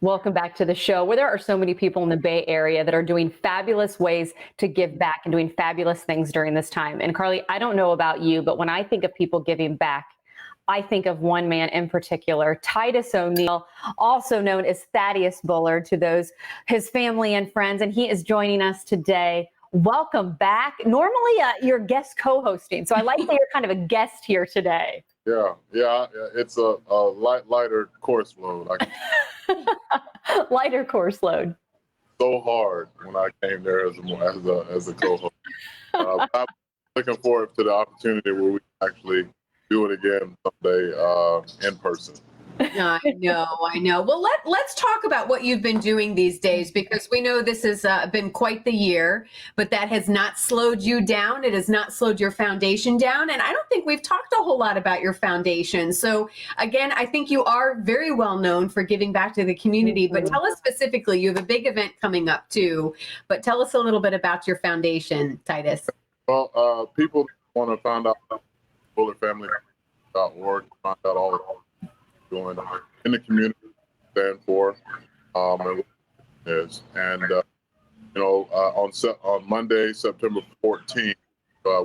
Welcome back to the show, where there are so many people in the Bay Area that are doing fabulous ways to give back and doing fabulous things during this time. And Carly, I don't know about you, but when I think of people giving back, I think of one man in particular, Titus O'Neill, also known as Thaddeus Bullard to those, his family and friends, and he is joining us today. Welcome back. Normally, you're guest co-hosting, so I like that you're kind of a guest here today. Yeah, it's a lighter course load. Lighter course load. So hard when I came there as a co-host. I'm looking forward to the opportunity where we actually do it again someday in person. I know. Well, let's talk about what you've been doing these days, because we know this has been quite the year, but that has not slowed you down. It has not slowed your foundation down. And I don't think we've talked a whole lot about your foundation. So again, I think you are very well known for giving back to the community, but tell us specifically, you have a big event coming up too, but tell us a little bit about your foundation, Titus. Well, people want to find out about BullardFamily.org, find out all the doing in the community, stand for, and on Monday, September 14th,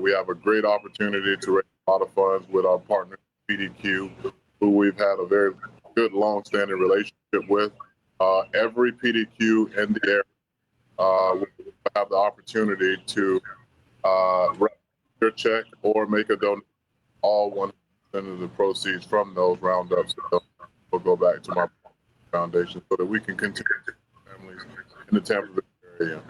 we have a great opportunity to raise a lot of funds with our partner PDQ, who we've had a very good, long-standing relationship with. Every PDQ in the area will have the opportunity to write your check or make a donation. All 100% of the proceeds from those roundups will go back to my foundation so that we can continue families in the Tampa Bay area.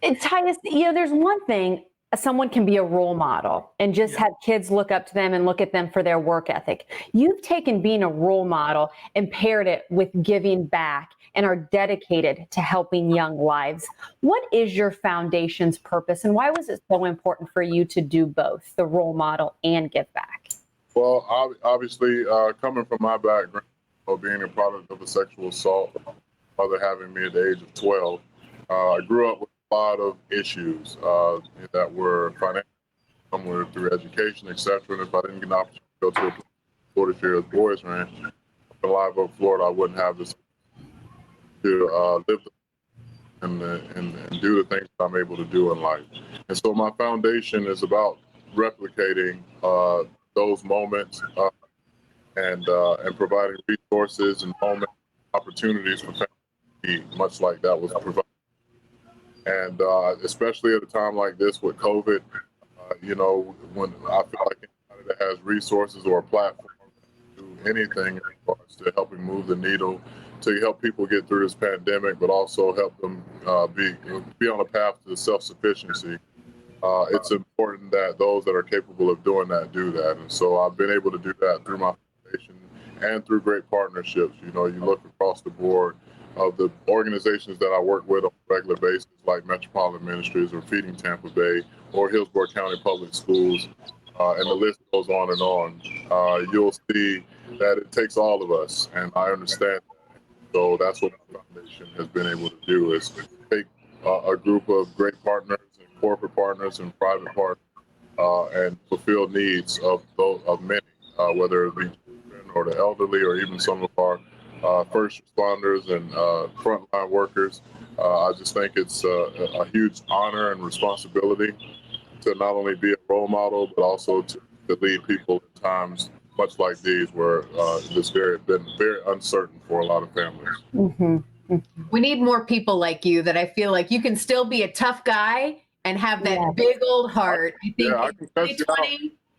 And Titus, there's one thing, someone can be a role model and just have kids look up to them and look at them for their work ethic. You've taken being a role model and paired it with giving back and are dedicated to helping young lives. What is your foundation's purpose, and why was it so important for you to do both, the role model and give back? Well, obviously, coming from my background, being a product of a sexual assault, mother having me at the age of 12, I grew up with a lot of issues that were financial, some were through education, etc. And if I didn't get an opportunity to go to a 40 boys ranch in Live Oak, Florida, I wouldn't have this to live and do the things that I'm able to do in life. And so my foundation is about replicating those moments and providing resources and moments, opportunities for families, much like that was provided. And especially at a time like this with COVID, when I feel like anybody that has resources or a platform to do anything in regards to helping move the needle to help people get through this pandemic, but also help them be on a path to self-sufficiency. It's important that those that are capable of doing that do that. And so I've been able to do that through my foundation and through great partnerships. You look across the board of the organizations that I work with on a regular basis, like Metropolitan Ministries or Feeding Tampa Bay or Hillsborough County Public Schools, and the list goes on and on. You'll see that it takes all of us, and I understand that. So that's what my foundation has been able to do, is take a group of great partners, corporate partners and private partners, and fulfill needs of many, whether it be children or the elderly or even some of our first responders and frontline workers. I just think it's a huge honor and responsibility to not only be a role model, but also to lead people in times much like these where this been very uncertain for a lot of families. Mm-hmm. We need more people like you, that I feel like you can still be a tough guy and have that big old heart. I think I can cut you out.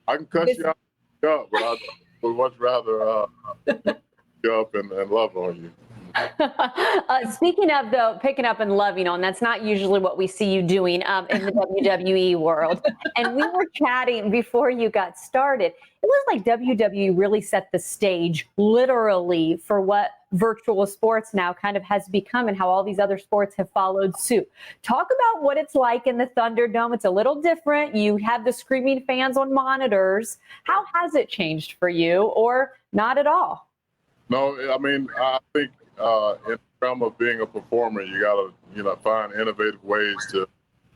I can cut you out, but I would much rather you up and love on you. Speaking of, though, picking up and loving on, that's not usually what we see you doing in the WWE world. And we were chatting before you got started. It was like WWE really set the stage, literally, for what virtual sports now kind of has become and how all these other sports have followed suit. Talk about what it's like in the Thunderdome. It's a little different. You have the screaming fans on monitors. How has it changed for you, or not at all? No, I mean, I think in the realm of being a performer, you gotta, find innovative ways to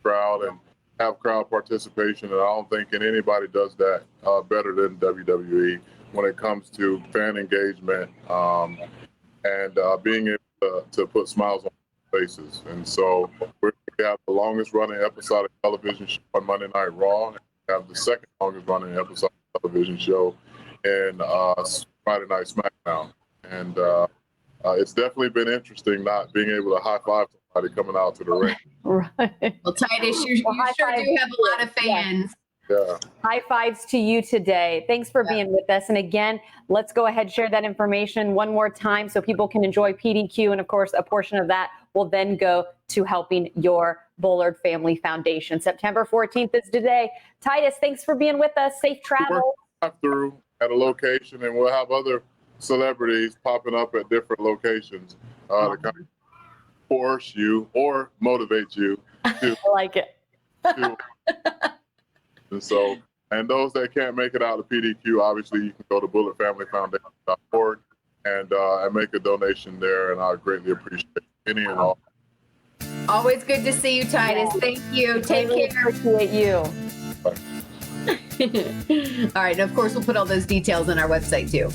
crowd and have crowd participation. And I don't think anybody does that better than WWE when it comes to fan engagement and being able to put smiles on faces. And so we have the longest running episodic television show on Monday Night Raw, and we have the second longest running episodic television show in Friday Night SmackDown. And it's definitely been interesting not being able to high five somebody coming out to the ring. Right. Well, Titus, you sure do have a lot of fans. Yeah. High fives to you today. Thanks for being with us. And again, let's go ahead, share that information one more time so people can enjoy PDQ. And of course, a portion of that will then go to helping your Bullard Family Foundation. September 14th is today. Titus, thanks for being with us. Safe travel. Through at a location, and we'll have other celebrities popping up at different locations to kind of force you or motivate you to. I like it. And so, and those that can't make it out to PDQ, obviously you can go to bullardfamilyfoundation.org and make a donation there, and I greatly appreciate any and all. Always good to see you, Titus. Thank you. Take Really care. appreciate you. All right. And of course, we'll put all those details on our website too.